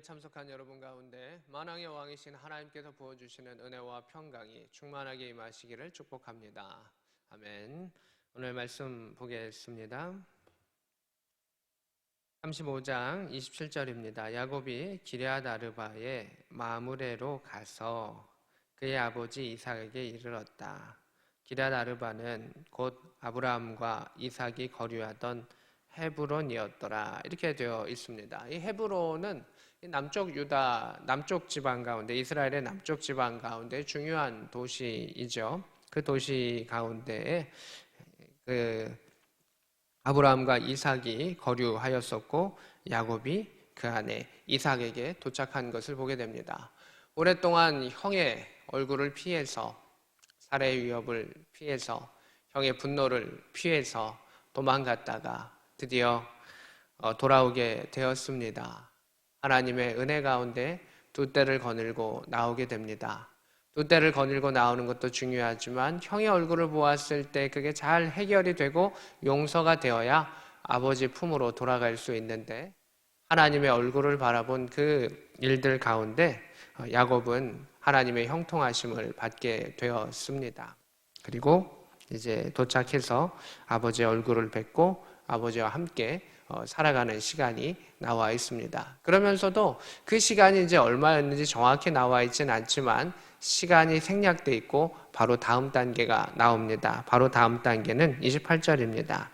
예배 참석한 여러분 가운데 만왕의 왕이신 하나님께서 부어주시는 은혜와 평강이 충만하게 임하시기를 축복합니다. 아멘. 오늘 말씀 보겠습니다. 35장 27절입니다. 야곱이 기럇 아르바의 마므레로 가서 그의 아버지 이삭에게 이르렀다. 기럇 아르바는 곧 아브라함과 이삭이 거류하던 헤브론이었더라. 이렇게 되어 있습니다. 이 헤브론은 남쪽 유다, 남쪽 지방 가운데, 이스라엘의 남쪽 지방 가운데 중요한 도시이죠. 그 도시 가운데에 아브라함과 이삭이 거류하였었고 야곱이 그 안에 이삭에게 도착한 것을 보게 됩니다. 오랫동안 형의 얼굴을 피해서, 살해 위협을 피해서, 형의 분노를 피해서 도망갔다가 드디어 돌아오게 되었습니다. 하나님의 은혜 가운데 두 때를 거닐고 나오게 됩니다. 두 때를 거닐고 나오는 것도 중요하지만 형의 얼굴을 보았을 때 그게 잘 해결이 되고 용서가 되어야 아버지 품으로 돌아갈 수 있는데, 하나님의 얼굴을 바라본 그 일들 가운데 야곱은 하나님의 형통하심을 받게 되었습니다. 그리고 이제 도착해서 아버지의 얼굴을 뵙고 아버지와 함께 살아가는 시간이 나와 있습니다. 그러면서도 그 시간이 이제 얼마였는지 정확히 나와 있지는 않지만 시간이 생략돼 있고 바로 다음 단계가 나옵니다. 바로 다음 단계는 28절입니다.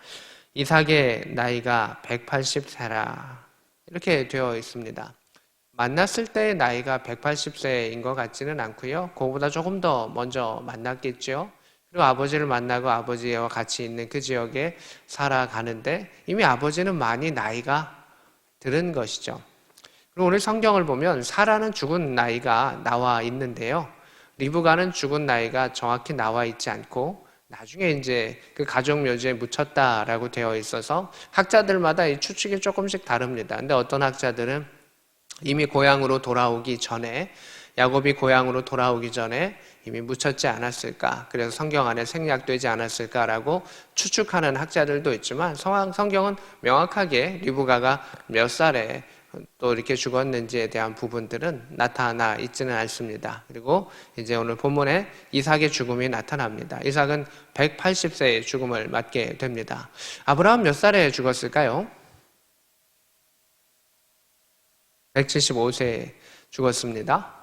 이삭의 나이가 180세라 이렇게 되어 있습니다. 만났을 때의 나이가 180세인 것 같지는 않고요. 그거보다 조금 더 먼저 만났겠죠. 그리고 아버지를 만나고 아버지와 같이 있는 그 지역에 살아가는데 이미 아버지는 많이 나이가 들은 것이죠. 그리고 오늘 성경을 보면 사라는 죽은 나이가 나와 있는데요. 리브가는 죽은 나이가 정확히 나와 있지 않고 나중에 이제 그 가족 묘지에 묻혔다라고 되어 있어서 학자들마다 이 추측이 조금씩 다릅니다. 근데 어떤 학자들은 이미 고향으로 돌아오기 전에, 야곱이 고향으로 돌아오기 전에 이미 묻혔지 않았을까, 그래서 성경 안에 생략되지 않았을까라고 추측하는 학자들도 있지만 성경은 명확하게 리브가가 몇 살에 또 이렇게 죽었는지에 대한 부분들은 나타나 있지는 않습니다. 그리고 이제 오늘 본문에 이삭의 죽음이 나타납니다. 이삭은 180세의 죽음을 맞게 됩니다. 아브라함 몇 살에 죽었을까요? 175세에 죽었습니다.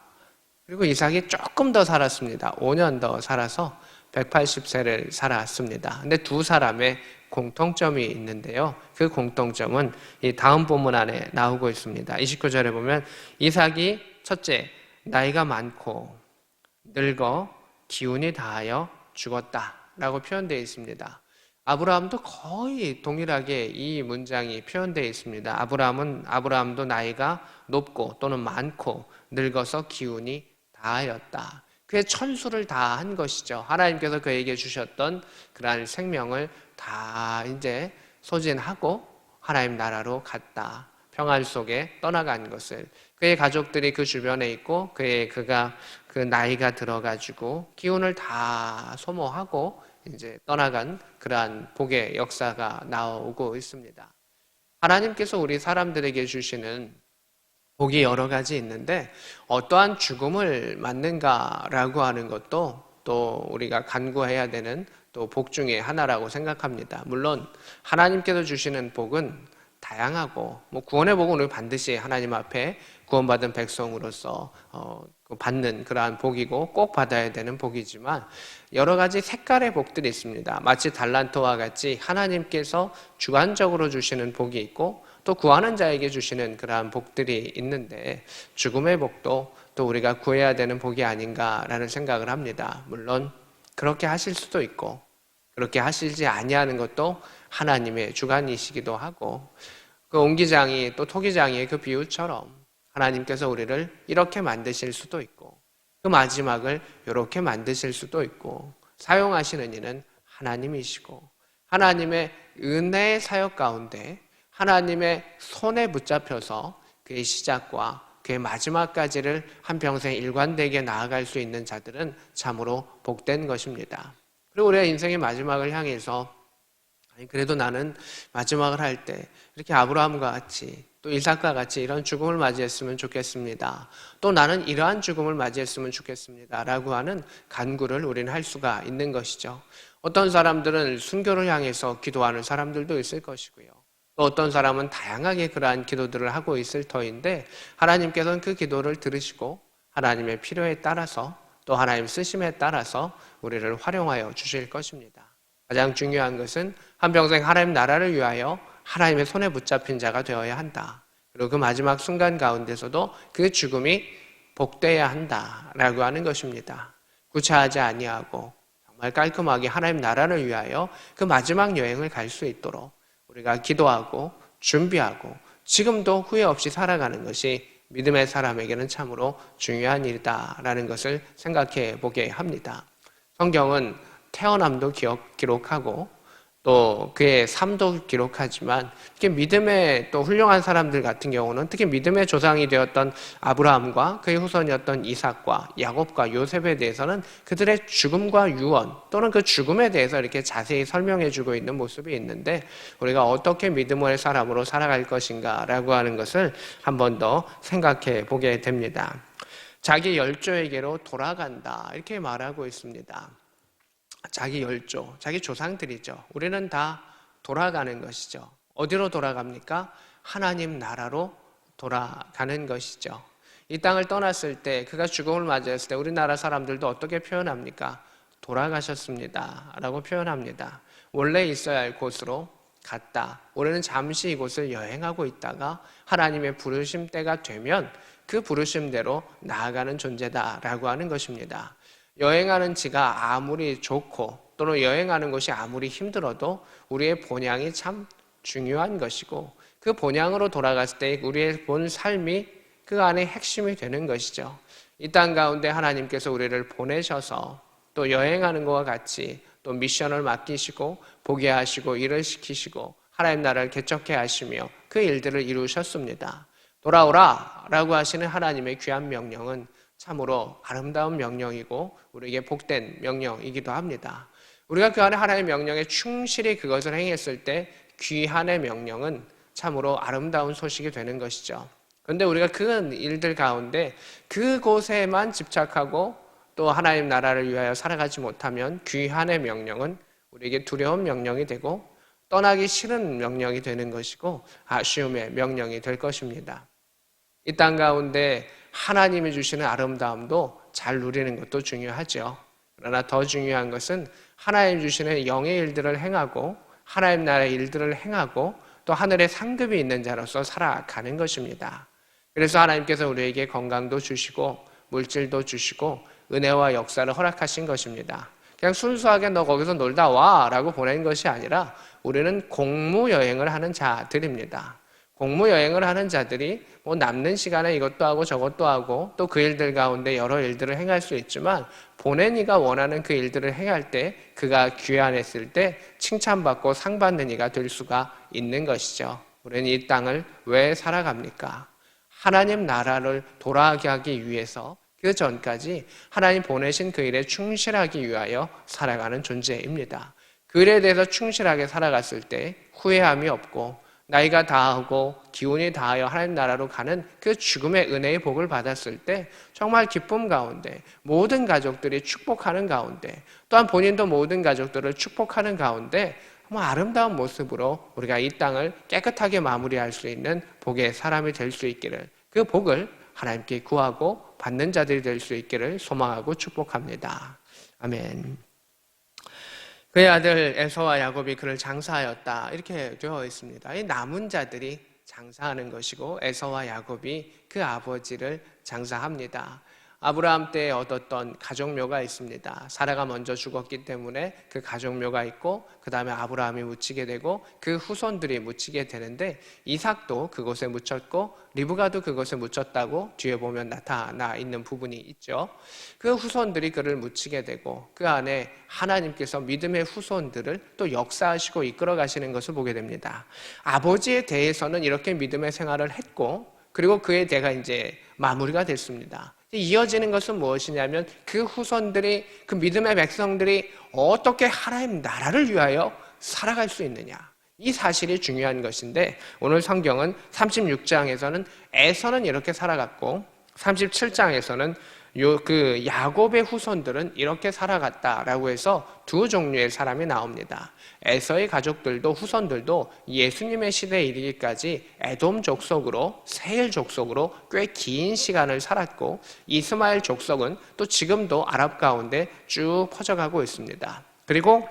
그리고 이삭이 조금 더 살았습니다. 5년 더 살아서 180세를 살았습니다. 근데 두 사람의 공통점이 있는데요. 그 공통점은 이 다음 본문 안에 나오고 있습니다. 29절에 보면 이삭이 첫째, 나이가 많고 늙어 기운이 다하여 죽었다라고 표현되어 있습니다. 아브라함도 거의 동일하게 이 문장이 표현되어 있습니다. 아브라함도 나이가 높고 또는 많고 늙어서 기운이 다하였다. 그의 천수를 다한 것이죠. 하나님께서 그에게 주셨던 그러한 생명을 다 이제 소진하고 하나님 나라로 갔다. 평안 속에 떠나간 것을, 그의 가족들이 그 주변에 있고 그가 그 나이가 들어가지고 기운을 다 소모하고 이제 떠나간 그러한 복의 역사가 나오고 있습니다. 하나님께서 우리 사람들에게 주시는 복이 여러 가지 있는데 어떠한 죽음을 맞는가라고 하는 것도 또 우리가 간구해야 되는 또 복 중에 하나라고 생각합니다. 물론 하나님께서 주시는 복은 다양하고 구원의 복은 우리 반드시 하나님 앞에 구원받은 백성으로서 받는 그러한 복이고 꼭 받아야 되는 복이지만 여러 가지 색깔의 복들이 있습니다. 마치 달란트와 같이 하나님께서 주관적으로 주시는 복이 있고 또 구하는 자에게 주시는 그러한 복들이 있는데 죽음의 복도 또 우리가 구해야 되는 복이 아닌가라는 생각을 합니다. 물론 그렇게 하실 수도 있고 그렇게 하시지 아니하는 것도 하나님의 주관이시기도 하고, 그 옹기장이 또 토기장이의 그 비유처럼 하나님께서 우리를 이렇게 만드실 수도 있고 그 마지막을 이렇게 만드실 수도 있고, 사용하시는 이는 하나님이시고 하나님의 은혜의 사역 가운데 하나님의 손에 붙잡혀서 그의 시작과 그의 마지막까지를 한평생 일관되게 나아갈 수 있는 자들은 참으로 복된 것입니다. 그리고 우리가 인생의 마지막을 향해서 그래도 나는 마지막을 할 때 이렇게 아브라함과 같이 또 이삭과 같이 이런 죽음을 맞이했으면 좋겠습니다. 또 나는 이러한 죽음을 맞이했으면 좋겠습니다. 라고 하는 간구를 우리는 할 수가 있는 것이죠. 어떤 사람들은 순교를 향해서 기도하는 사람들도 있을 것이고요. 또 어떤 사람은 다양하게 그러한 기도들을 하고 있을 터인데 하나님께서는 그 기도를 들으시고 하나님의 필요에 따라서 또 하나님 쓰심에 따라서 우리를 활용하여 주실 것입니다. 가장 중요한 것은 한평생 하나님 나라를 위하여 하나님의 손에 붙잡힌 자가 되어야 한다. 그리고 그 마지막 순간 가운데서도 그 죽음이 복되어야 한다라고 하는 것입니다. 구차하지 아니하고 정말 깔끔하게 하나님 나라를 위하여 그 마지막 여행을 갈 수 있도록 우리가 기도하고 준비하고 지금도 후회 없이 살아가는 것이 믿음의 사람에게는 참으로 중요한 일이다라는 것을 생각해 보게 합니다. 성경은 태어남도 기록하고 또 그의 삶도 기록하지만 특히 믿음의 또 훌륭한 사람들 같은 경우는 특히 믿음의 조상이 되었던 아브라함과 그의 후손이었던 이삭과 야곱과 요셉에 대해서는 그들의 죽음과 유언 또는 그 죽음에 대해서 이렇게 자세히 설명해 주고 있는 모습이 있는데 우리가 어떻게 믿음의 사람으로 살아갈 것인가 라고 하는 것을 한 번 더 생각해 보게 됩니다. 자기 열조에게로 돌아간다 이렇게 말하고 있습니다. 자기 열조, 자기 조상들이죠. 우리는 다 돌아가는 것이죠. 어디로 돌아갑니까? 하나님 나라로 돌아가는 것이죠. 이 땅을 떠났을 때 그가 죽음을 맞이했을 때 우리나라 사람들도 어떻게 표현합니까? 돌아가셨습니다 라고 표현합니다. 원래 있어야 할 곳으로 갔다. 우리는 잠시 이곳을 여행하고 있다가 하나님의 부르심 때가 되면 그 부르심대로 나아가는 존재다라고 하는 것입니다. 여행하는 지가 아무리 좋고 또는 여행하는 것이 아무리 힘들어도 우리의 본향이 참 중요한 것이고 그 본향으로 돌아갔을 때 우리의 본 삶이 그 안에 핵심이 되는 것이죠. 이 땅 가운데 하나님께서 우리를 보내셔서 또 여행하는 것과 같이 또 미션을 맡기시고 보게 하시고 일을 시키시고 하나님 나라를 개척해 하시며 그 일들을 이루셨습니다. 돌아오라 라고 하시는 하나님의 귀한 명령은 참으로 아름다운 명령이고 우리에게 복된 명령이기도 합니다. 우리가 그 안에 하나님의 명령에 충실히 그것을 행했을 때 귀한의 명령은 참으로 아름다운 소식이 되는 것이죠. 그런데 우리가 그 일들 가운데 그곳에만 집착하고 또 하나님 나라를 위하여 살아가지 못하면 귀한의 명령은 우리에게 두려운 명령이 되고 떠나기 싫은 명령이 되는 것이고 아쉬움의 명령이 될 것입니다. 이 땅 가운데 하나님이 주시는 아름다움도 잘 누리는 것도 중요하죠. 그러나 더 중요한 것은 하나님 주시는 영의 일들을 행하고 하나님 나라의 일들을 행하고 또 하늘의 상급이 있는 자로서 살아가는 것입니다. 그래서 하나님께서 우리에게 건강도 주시고 물질도 주시고 은혜와 역사를 허락하신 것입니다. 그냥 순수하게 너 거기서 놀다 와 라고 보낸 것이 아니라 우리는 공무여행을 하는 자들입니다. 공무여행을 하는 자들이 뭐 남는 시간에 이것도 하고 저것도 하고 또 그 일들 가운데 여러 일들을 행할 수 있지만 보낸 이가 원하는 그 일들을 행할 때 그가 귀환했을 때 칭찬받고 상받는 이가 될 수가 있는 것이죠. 우리는 이 땅을 왜 살아갑니까? 하나님 나라를 돌아가게 하기 위해서 그 전까지 하나님 보내신 그 일에 충실하기 위하여 살아가는 존재입니다. 그 일에 대해서 충실하게 살아갔을 때 후회함이 없고 나이가 다하고 기운이 다하여 하나님 나라로 가는 그 죽음의 은혜의 복을 받았을 때 정말 기쁨 가운데 모든 가족들이 축복하는 가운데 또한 본인도 모든 가족들을 축복하는 가운데 아름다운 모습으로 우리가 이 땅을 깨끗하게 마무리할 수 있는 복의 사람이 될 수 있기를 그 복을 하나님께 구하고 받는 자들이 될 수 있기를 소망하고 축복합니다. 아멘. 그의 아들 에서와 야곱이 그를 장사하였다 이렇게 되어 있습니다. 이 남은 자들이 장사하는 것이고 에서와 야곱이 그 아버지를 장사합니다. 아브라함 때 얻었던 가족묘가 있습니다. 사라가 먼저 죽었기 때문에 그 가족묘가 있고 그 다음에 아브라함이 묻히게 되고 그 후손들이 묻히게 되는데 이삭도 그곳에 묻혔고 리브가도 그곳에 묻혔다고 뒤에 보면 나타나 있는 부분이 있죠. 그 후손들이 그를 묻히게 되고 그 안에 하나님께서 믿음의 후손들을 또 역사하시고 이끌어 가시는 것을 보게 됩니다. 아버지에 대해서는 이렇게 믿음의 생활을 했고 그리고 그의 대가 이제 마무리가 됐습니다. 이어지는 것은 무엇이냐면 그 후손들이 그 믿음의 백성들이 어떻게 하나님 나라를 위하여 살아갈 수 있느냐 이 사실이 중요한 것인데 오늘 성경은 36장에서는 에서는 이렇게 살아갔고 37장에서는 야곱의 후손들은 이렇게 살아갔다라고 해서 두 종류의 사람이 나옵니다. 에서의 가족들도 후손들도 예수님의 시대에 이르기까지 에돔 족속으로 세일 족속으로 꽤 긴 시간을 살았고 이스마엘 족속은 또 지금도 아랍 가운데 쭉 퍼져가고 있습니다. 그리고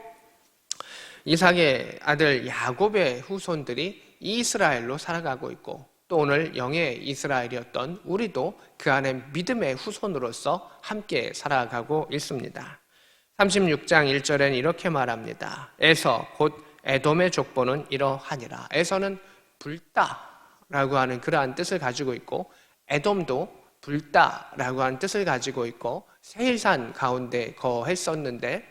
이삭의 아들 야곱의 후손들이 이스라엘로 살아가고 있고 또 오늘 영의 이스라엘이었던 우리도 그 안에 믿음의 후손으로서 함께 살아가고 있습니다. 36장 1절에는 이렇게 말합니다. 에서 곧 에돔의 족보는 이러하니라. 에서는 불다라고 하는 그러한 뜻을 가지고 있고 에돔도 불다라고 하는 뜻을 가지고 있고 세일산 가운데 거했었는데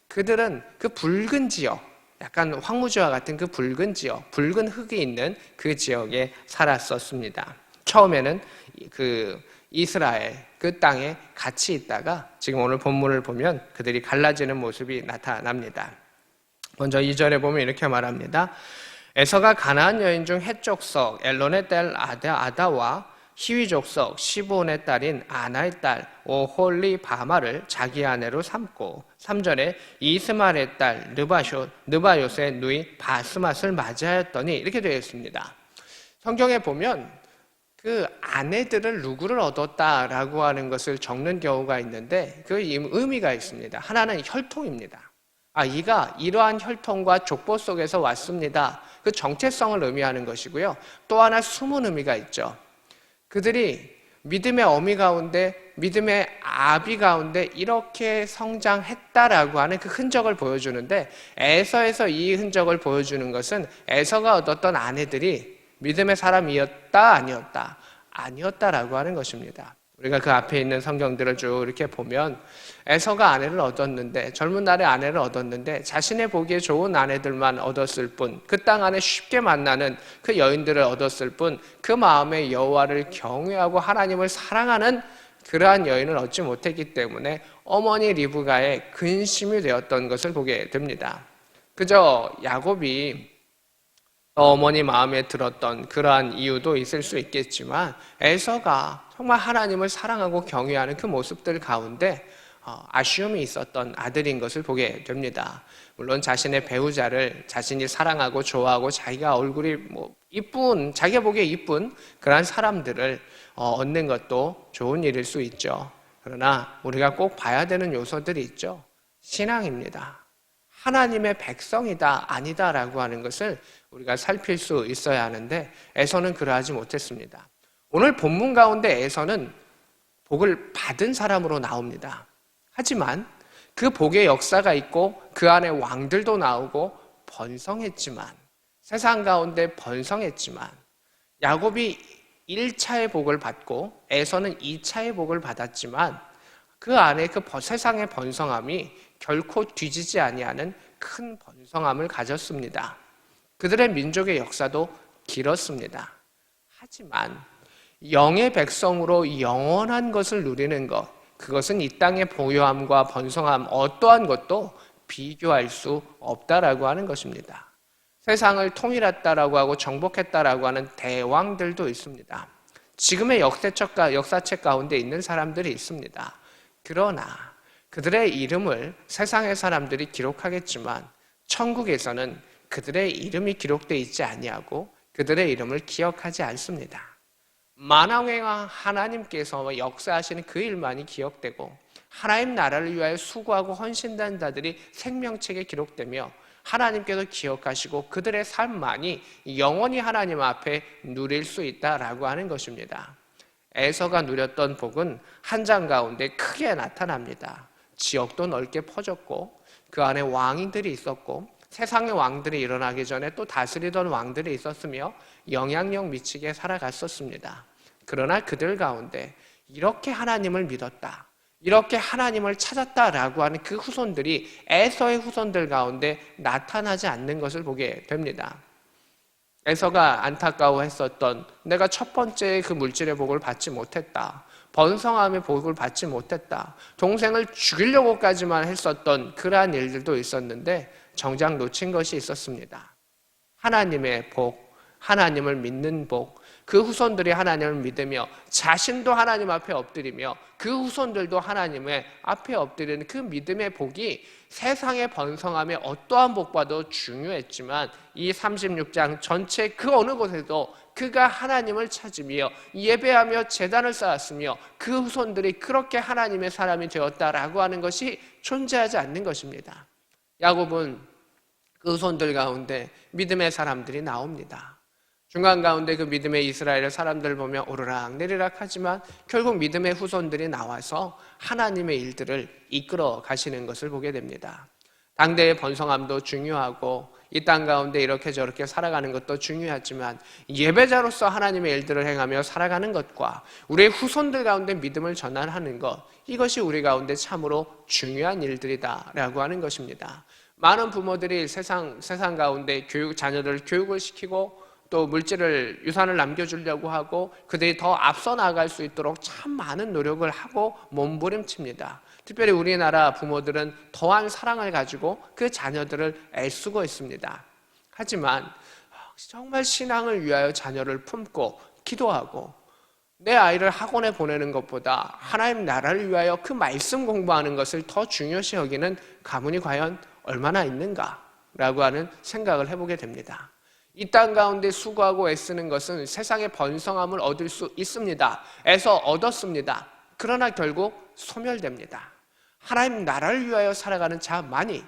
그들은 그 붉은 지역 약간 황무지와 같은 그 붉은 지역, 붉은 흙이 있는 그 지역에 살았었습니다. 처음에는 그 이스라엘 그 땅에 같이 있다가 지금 오늘 본문을 보면 그들이 갈라지는 모습이 나타납니다. 먼저 2절에 보면 이렇게 말합니다. 에서가 가나안 여인 중 헷 족속 엘론의 딸 아다와 히위 족속 시브온의 딸인 아나의 딸 오홀리 바마를 자기 아내로 삼고 3절에 이스마엘의 딸 느바요스의 누이 바스맛을 맞이하였더니 이렇게 되어 있습니다. 성경에 보면 그 아내들을 누구를 얻었다라고 하는 것을 적는 경우가 있는데 그 의미가 있습니다. 하나는 혈통입니다. 이가 이러한 혈통과 족보 속에서 왔습니다. 그 정체성을 의미하는 것이고요. 또 하나 숨은 의미가 있죠. 그들이 믿음의 어미 가운데 믿음의 아비 가운데 이렇게 성장했다라고 하는 그 흔적을 보여주는데 에서에서 이 흔적을 보여주는 것은 에서가 얻었던 아내들이 믿음의 사람이었다 아니었다? 아니었다라고 하는 것입니다. 우리가 그 앞에 있는 성경들을 쭉 이렇게 보면 에서가 아내를 얻었는데 젊은 날에 아내를 얻었는데 자신의 보기에 좋은 아내들만 얻었을 뿐 그 땅 안에 쉽게 만나는 그 여인들을 얻었을 뿐 그 마음에 여호와를 경외하고 하나님을 사랑하는 그러한 여인을 얻지 못했기 때문에 어머니 리브가의 근심이 되었던 것을 보게 됩니다. 그저 야곱이 어머니 마음에 들었던 그러한 이유도 있을 수 있겠지만 에서가 정말 하나님을 사랑하고 경외하는 그 모습들 가운데 아쉬움이 있었던 아들인 것을 보게 됩니다. 물론 자신의 배우자를 자신이 사랑하고 좋아하고 자기가 얼굴이 이쁜 자기가 보기에 이쁜 그러한 사람들을 얻는 것도 좋은 일일 수 있죠. 그러나 우리가 꼭 봐야 되는 요소들이 있죠. 신앙입니다. 하나님의 백성이다 아니다라고 하는 것을 우리가 살필 수 있어야 하는데 에서는 그러하지 못했습니다. 오늘 본문 가운데 에서는 복을 받은 사람으로 나옵니다. 하지만 그 복의 역사가 있고 그 안에 왕들도 나오고 번성했지만 세상 가운데 번성했지만 야곱이 1차의 복을 받고 에서는 2차의 복을 받았지만 그 안에 그 세상의 번성함이 결코 뒤지지 아니하는 큰 번성함을 가졌습니다. 그들의 민족의 역사도 길었습니다. 하지만 영의 백성으로 영원한 것을 누리는 것, 그것은 이 땅의 보유함과 번성함 어떠한 것도 비교할 수 없다라고 하는 것입니다. 세상을 통일했다라고 하고 정복했다라고 하는 대왕들도 있습니다. 지금의 역사책 가운데 있는 사람들이 있습니다. 그러나 그들의 이름을 세상의 사람들이 기록하겠지만 천국에서는 그들의 이름이 기록되어 있지 아니하고 그들의 이름을 기억하지 않습니다. 만왕의 하나님께서 역사하시는 그 일만이 기억되고 하나님 나라를 위하여 수고하고 헌신된 자들이 생명책에 기록되며 하나님께서 기억하시고 그들의 삶만이 영원히 하나님 앞에 누릴 수 있다라고 하는 것입니다. 에서가 누렸던 복은 한 장 가운데 크게 나타납니다. 지역도 넓게 퍼졌고 그 안에 왕들이 있었고 세상의 왕들이 일어나기 전에 또 다스리던 왕들이 있었으며 영향력 미치게 살아갔었습니다. 그러나 그들 가운데 이렇게 하나님을 믿었다, 이렇게 하나님을 찾았다라고 하는 그 후손들이 에서의 후손들 가운데 나타나지 않는 것을 보게 됩니다. 에서가 안타까워했었던 내가 첫 번째 그 물질의 복을 받지 못했다, 번성함의 복을 받지 못했다, 동생을 죽이려고까지만 했었던 그러한 일들도 있었는데 정작 놓친 것이 있었습니다. 하나님의 복, 하나님을 믿는 복, 그 후손들이 하나님을 믿으며 자신도 하나님 앞에 엎드리며 그 후손들도 하나님의 앞에 엎드리는 그 믿음의 복이 세상의 번성함에 어떠한 복과도 중요했지만 이 36장 전체 그 어느 곳에도 그가 하나님을 찾으며 예배하며 제단을 쌓았으며 그 후손들이 그렇게 하나님의 사람이 되었다라고 하는 것이 존재하지 않는 것입니다. 야곱은 그 후손들 가운데 믿음의 사람들이 나옵니다. 중간 가운데 그 믿음의 이스라엘의 사람들을 보면 오르락 내리락 하지만 결국 믿음의 후손들이 나와서 하나님의 일들을 이끌어 가시는 것을 보게 됩니다. 당대의 번성함도 중요하고 이 땅 가운데 이렇게 저렇게 살아가는 것도 중요하지만 예배자로서 하나님의 일들을 행하며 살아가는 것과 우리의 후손들 가운데 믿음을 전환하는 것, 이것이 우리 가운데 참으로 중요한 일들이다라고 하는 것입니다. 많은 부모들이 세상 가운데 자녀들 교육을 시키고 또 물질을 유산을 남겨주려고 하고 그들이 더 앞서 나갈 수 있도록 참 많은 노력을 하고 몸부림칩니다. 특별히 우리나라 부모들은 더한 사랑을 가지고 그 자녀들을 애쓰고 있습니다. 하지만 정말 신앙을 위하여 자녀를 품고 기도하고 내 아이를 학원에 보내는 것보다 하나님 나라를 위하여 그 말씀 공부하는 것을 더 중요시 여기는 가문이 과연 얼마나 있는가라고 하는 생각을 해보게 됩니다. 이 땅 가운데 수고하고 애쓰는 것은 세상의 번성함을 얻을 수 있습니다. 애서 얻었습니다. 그러나 결국 소멸됩니다. 하나님 나라를 위하여 살아가는 자만이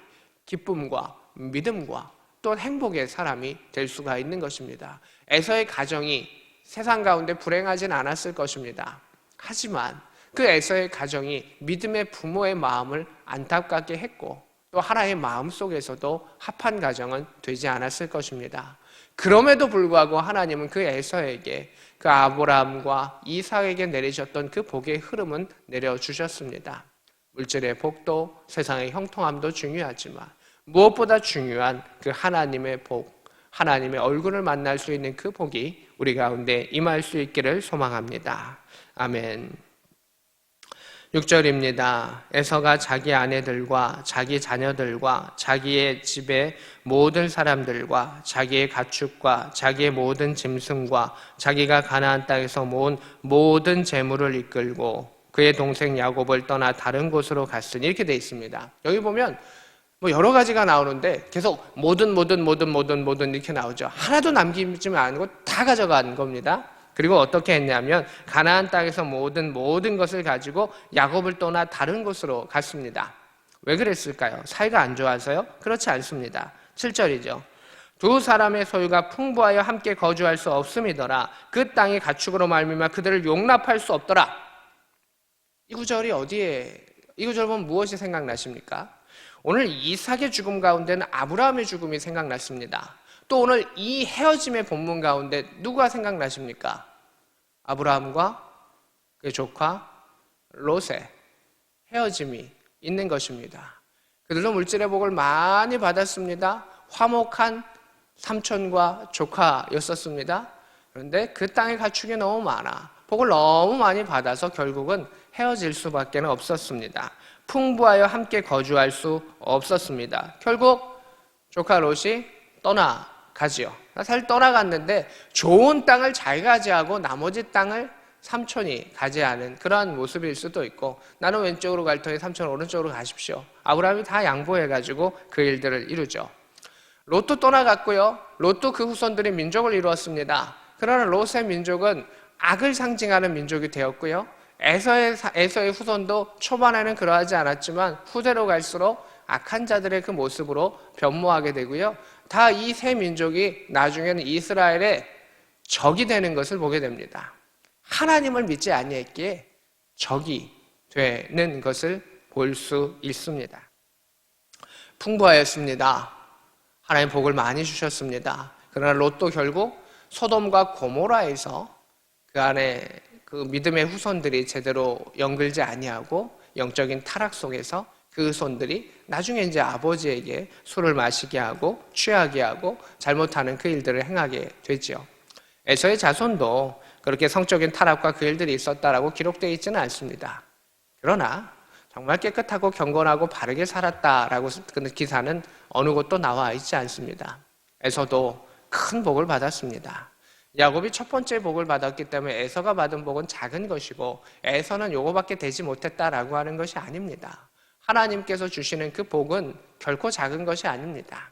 기쁨과 믿음과 또 행복의 사람이 될 수가 있는 것입니다. 에서의 가정이 세상 가운데 불행하진 않았을 것입니다. 하지만 그 에서의 가정이 믿음의 부모의 마음을 안타깝게 했고 또 하나의 마음 속에서도 합한 가정은 되지 않았을 것입니다. 그럼에도 불구하고 하나님은 그 에서에게 그 아브라함과 이삭에게 내리셨던 그 복의 흐름은 내려주셨습니다. 물질의 복도 세상의 형통함도 중요하지만 무엇보다 중요한 그 하나님의 복, 하나님의 얼굴을 만날 수 있는 그 복이 우리 가운데 임할 수 있기를 소망합니다. 아멘. 6절입니다. 에서가 자기 아내들과 자기 자녀들과 자기의 집의 모든 사람들과 자기의 가축과 자기의 모든 짐승과 자기가 가나안 땅에서 모은 모든 재물을 이끌고 그의 동생 야곱을 떠나 다른 곳으로 갔으니 이렇게 돼 있습니다. 여기 보면 여러 가지가 나오는데 계속 모든 이렇게 나오죠. 하나도 남기지 않고 다 가져간 겁니다. 그리고 어떻게 했냐면 가나안 땅에서 모든 것을 가지고 야곱을 떠나 다른 곳으로 갔습니다. 왜 그랬을까요? 사이가 안 좋아서요? 그렇지 않습니다. 7절이죠. 두 사람의 소유가 풍부하여 함께 거주할 수 없음이더라. 그 땅의 가축으로 말미암아 그들을 용납할 수 없더라. 이 구절이 이 구절 보면 무엇이 생각나십니까? 오늘 이삭의 죽음 가운데는 아브라함의 죽음이 생각났습니다. 또 오늘 이 헤어짐의 본문 가운데 누가 생각나십니까? 아브라함과 그의 조카 롯의 헤어짐이 있는 것입니다. 그들도 물질의 복을 많이 받았습니다. 화목한 삼촌과 조카였었습니다. 그런데 그 땅의 가축이 너무 많아 복을 너무 많이 받아서 결국은 헤어질 수밖에 없었습니다. 풍부하여 함께 거주할 수 없었습니다. 결국 조카 롯이 떠나가지요. 사실 떠나갔는데 좋은 땅을 잘 가지하고 나머지 땅을 삼촌이 가지하는 그러한 모습일 수도 있고 나는 왼쪽으로 갈 터니 삼촌은 오른쪽으로 가십시오. 아브라함이 다 양보해가지고 그 일들을 이루죠. 롯도 떠나갔고요. 롯도 그 후손들이 민족을 이루었습니다. 그러나 롯의 민족은 악을 상징하는 민족이 되었고요. 에서의 후손도 초반에는 그러하지 않았지만 후대로 갈수록 악한 자들의 그 모습으로 변모하게 되고요. 다 이 세 민족이 나중에는 이스라엘의 적이 되는 것을 보게 됩니다. 하나님을 믿지 아니했기에 적이 되는 것을 볼 수 있습니다. 풍부하였습니다. 하나님 복을 많이 주셨습니다. 그러나 롯도 결국 소돔과 고모라에서 그 안에 그 믿음의 후손들이 제대로 연결지 아니하고 영적인 타락 속에서 그 손들이 나중에 이제 아버지에게 술을 마시게 하고 취하게 하고 잘못하는 그 일들을 행하게 되죠. 에서의 자손도 그렇게 성적인 타락과 그 일들이 있었다라고 기록되어 있지는 않습니다. 그러나 정말 깨끗하고 경건하고 바르게 살았다라고 그 기사는 어느 곳도 나와 있지 않습니다. 에서도 큰 복을 받았습니다. 야곱이 첫 번째 복을 받았기 때문에 에서가 받은 복은 작은 것이고 에서는 요거밖에 되지 못했다라고 하는 것이 아닙니다. 하나님께서 주시는 그 복은 결코 작은 것이 아닙니다.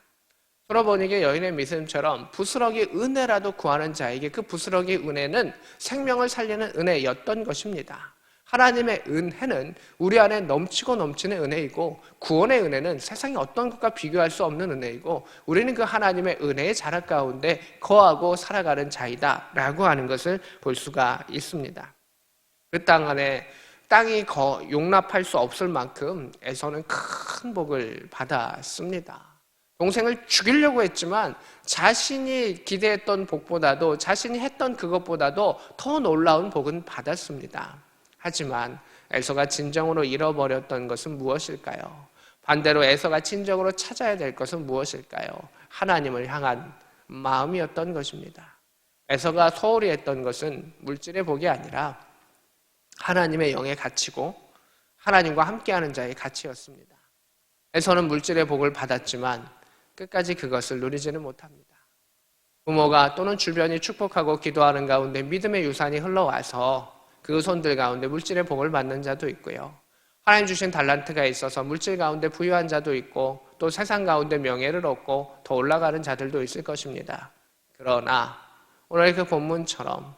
솔로몬에게 여인의 믿음처럼 부스러기 은혜라도 구하는 자에게 그 부스러기 은혜는 생명을 살리는 은혜였던 것입니다. 하나님의 은혜는 우리 안에 넘치고 넘치는 은혜이고 구원의 은혜는 세상의 어떤 것과 비교할 수 없는 은혜이고 우리는 그 하나님의 은혜의 자락 가운데 거하고 살아가는 자이다 라고 하는 것을 볼 수가 있습니다. 그 땅 안에 땅이 용납할 수 없을 만큼 에서는 큰 복을 받았습니다. 동생을 죽이려고 했지만 자신이 기대했던 복보다도 자신이 했던 그것보다도 더 놀라운 복은 받았습니다. 하지만 에서가 진정으로 잃어버렸던 것은 무엇일까요? 반대로 에서가 진정으로 찾아야 될 것은 무엇일까요? 하나님을 향한 마음이었던 것입니다. 에서가 소홀히 했던 것은 물질의 복이 아니라 하나님의 영의 가치고 하나님과 함께하는 자의 가치였습니다. 에서는 물질의 복을 받았지만 끝까지 그것을 누리지는 못합니다. 부모가 또는 주변이 축복하고 기도하는 가운데 믿음의 유산이 흘러와서 그 손들 가운데 물질의 복을 받는 자도 있고요. 하나님 주신 달란트가 있어서 물질 가운데 부유한 자도 있고 또 세상 가운데 명예를 얻고 더 올라가는 자들도 있을 것입니다. 그러나 오늘 그 본문처럼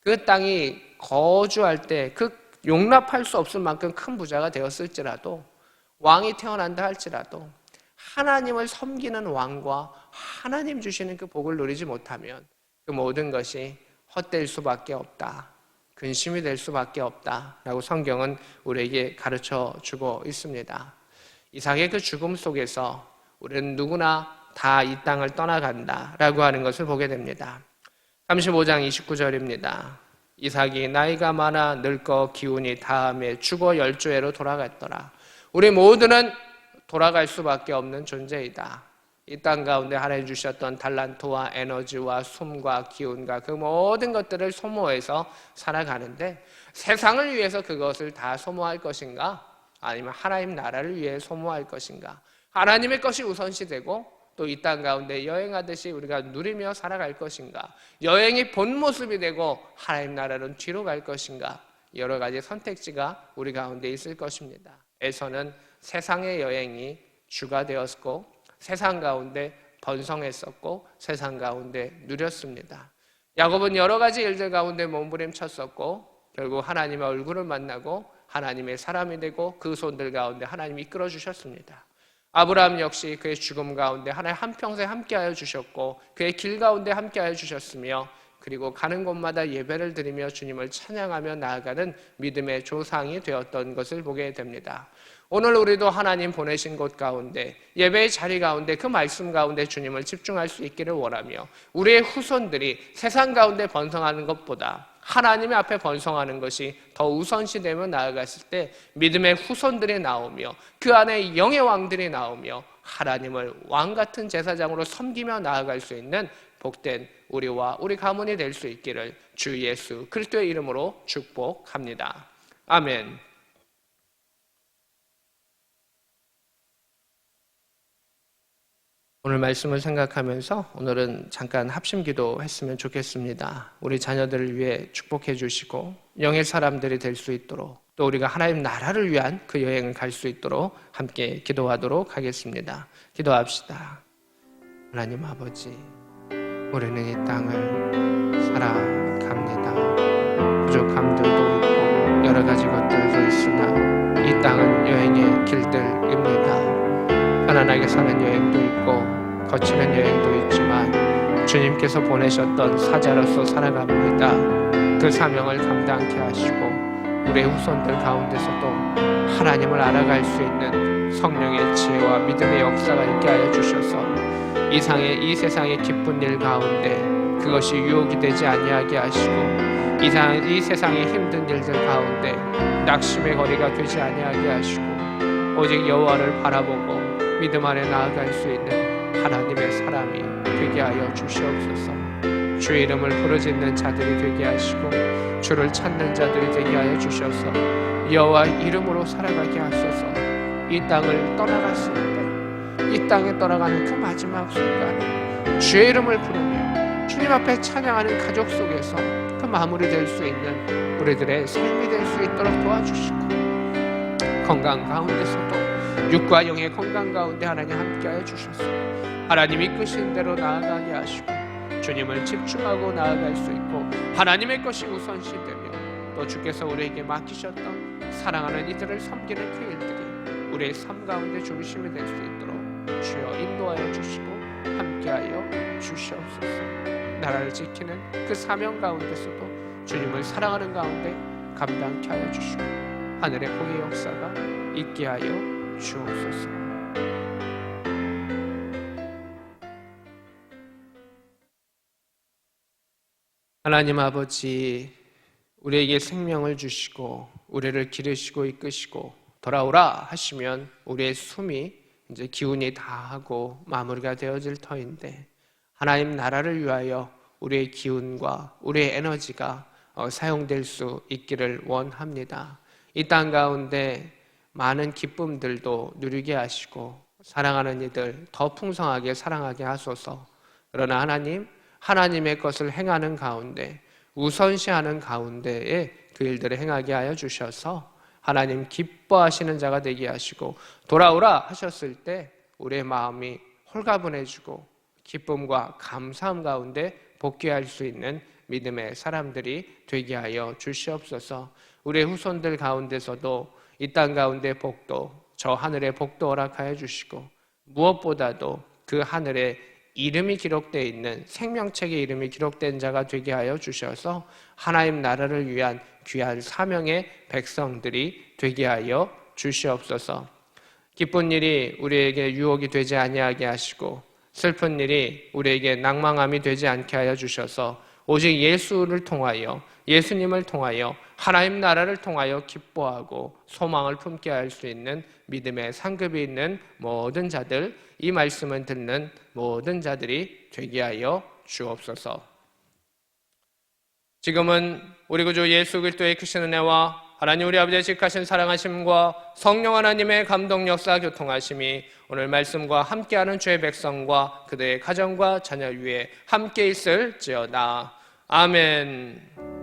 그 땅이 거주할 때 그 용납할 수 없을 만큼 큰 부자가 되었을지라도 왕이 태어난다 할지라도 하나님을 섬기는 왕과 하나님 주시는 그 복을 누리지 못하면 그 모든 것이 헛될 수밖에 없다. 근심이 될 수밖에 없다라고 성경은 우리에게 가르쳐 주고 있습니다. 이삭의 그 죽음 속에서 우리는 누구나 다 이 땅을 떠나간다라고 하는 것을 보게 됩니다. 35장 29절입니다. 이삭이 나이가 많아 늙어 기운이 다함에 죽어 열조에로 돌아갔더라. 우리 모두는 돌아갈 수밖에 없는 존재이다. 이 땅 가운데 하나님 주셨던 달란트와 에너지와 숨과 기운과 그 모든 것들을 소모해서 살아가는데 세상을 위해서 그것을 다 소모할 것인가? 아니면 하나님 나라를 위해 소모할 것인가? 하나님의 것이 우선시되고 또 이 땅 가운데 여행하듯이 우리가 누리며 살아갈 것인가? 여행이 본 모습이 되고 하나님 나라는 뒤로 갈 것인가? 여러 가지 선택지가 우리 가운데 있을 것입니다. 에서는 세상의 여행이 주가 되었고 세상 가운데 번성했었고 세상 가운데 누렸습니다. 야곱은 여러 가지 일들 가운데 몸부림쳤었고 결국 하나님의 얼굴을 만나고 하나님의 사람이 되고 그 손들 가운데 하나님이 이끌어 주셨습니다. 아브라함 역시 그의 죽음 가운데 하나님 한평생 함께하여 주셨고 그의 길 가운데 함께하여 주셨으며 그리고 가는 곳마다 예배를 드리며 주님을 찬양하며 나아가는 믿음의 조상이 되었던 것을 보게 됩니다. 오늘 우리도 하나님 보내신 곳 가운데 예배의 자리 가운데 그 말씀 가운데 주님을 집중할 수 있기를 원하며 우리의 후손들이 세상 가운데 번성하는 것보다 하나님의 앞에 번성하는 것이 더 우선시되며 나아갔을 때 믿음의 후손들이 나오며 그 안에 영의 왕들이 나오며 하나님을 왕 같은 제사장으로 섬기며 나아갈 수 있는 복된 우리와 우리 가문이 될 수 있기를 주 예수 그리스도의 이름으로 축복합니다. 아멘. 오늘 말씀을 생각하면서 오늘은 잠깐 합심기도 했으면 좋겠습니다. 우리 자녀들을 위해 축복해 주시고 영의 사람들이 될 수 있도록 또 우리가 하나님 나라를 위한 그 여행을 갈 수 있도록 함께 기도하도록 하겠습니다. 기도합시다. 하나님 아버지, 우리는 이 땅을 살아갑니다. 부족함들도 있고 여러 가지 것들도 있으나 이 땅은 여행의 길들입니다. 편안하게 사는 여행도 있고 거치는 여행도 있지만 주님께서 보내셨던 사자로서 살아갑니다. 그 사명을 감당케 하시고 우리의 후손들 가운데서도 하나님을 알아갈 수 있는 성령의 지혜와 믿음의 역사가 있게 하여 주셔서 이 세상의 기쁜 일 가운데 그것이 유혹이 되지 아니하게 하시고 이 세상의 힘든 일들 가운데 낙심의 거리가 되지 아니하게 하시고 오직 여호와를 바라보고 믿음 안에 나아갈 수 있는 하나님의 사람이 되게 하여 주시옵소서. 주의 이름을 부르짖는 자들이 되게 하시고 주를 찾는 자들이 되게 하여 주셔서 여호와 이름으로 살아가게 하소서. 이 땅을 떠나갔을 때 이 땅에 떠나가는 그 마지막 순간 주의 이름을 부르며 주님 앞에 찬양하는 가족 속에서 그 마무리될 수 있는 우리들의 삶이 될 수 있도록 도와주시고, 건강 가운데서도 육과 영의 건강 가운데 하나님 함께하여 주셔서 하나님 이끄신 대로 나아가게 하시고 주님을 집중하고 나아갈 수 있고 하나님의 것이 우선시 되며 또 주께서 우리에게 맡기셨던 사랑하는 이들을 섬기는 그 일들이 우리의 삶 가운데 중심이 될 수 있도록 주여 인도하여 주시고 함께하여 주시옵소서. 나라를 지키는 그 사명 가운데서도 주님을 사랑하는 가운데 감당케 하여 주시고 하늘의 복의 역사가 있게 하여 주옵소서. 하나님 아버지, 우리에게 생명을 주시고 우리를 기르시고 이끄시고 돌아오라 하시면 우리의 숨이 이제 기운이 다하고 마무리가 되어질 터인데, 하나님 나라를 위하여 우리의 기운과 우리의 에너지가 사용될 수 있기를 원합니다. 이 땅 가운데 많은 기쁨들도 누리게 하시고 사랑하는 이들 더 풍성하게 사랑하게 하소서. 그러나 하나님, 하나님의 것을 행하는 가운데 우선시하는 가운데에 그 일들을 행하게 하여 주셔서 하나님 기뻐하시는 자가 되게 하시고 돌아오라 하셨을 때 우리의 마음이 홀가분해지고 기쁨과 감사함 가운데 복귀할 수 있는 믿음의 사람들이 되게 하여 주시옵소서. 우리의 후손들 가운데서도 이 땅 가운데 복도, 저 하늘의 복도 허락하여 주시고 무엇보다도 그 하늘에 이름이 기록되어 있는 생명책에 이름이 기록된 자가 되게 하여 주셔서 하나님 나라를 위한 귀한 사명의 백성들이 되게 하여 주시옵소서. 기쁜 일이 우리에게 유혹이 되지 아니하게 하시고 슬픈 일이 우리에게 낭망함이 되지 않게 하여 주셔서 오직 예수를 통하여, 예수님을 통하여 하나님 나라를 통하여 기뻐하고 소망을 품게 할 수 있는 믿음의 상급이 있는 모든 자들, 이 말씀을 듣는 모든 자들이 되게 하여 주옵소서. 지금은 우리 구주 예수 그리스도의 크신 은혜와 하나님 우리 아버지의 직하신 사랑하심과 성령 하나님의 감동 역사 교통하심이 오늘 말씀과 함께하는 주의 백성과 그들의 가정과 자녀 위에 함께 있을지어다. 아멘.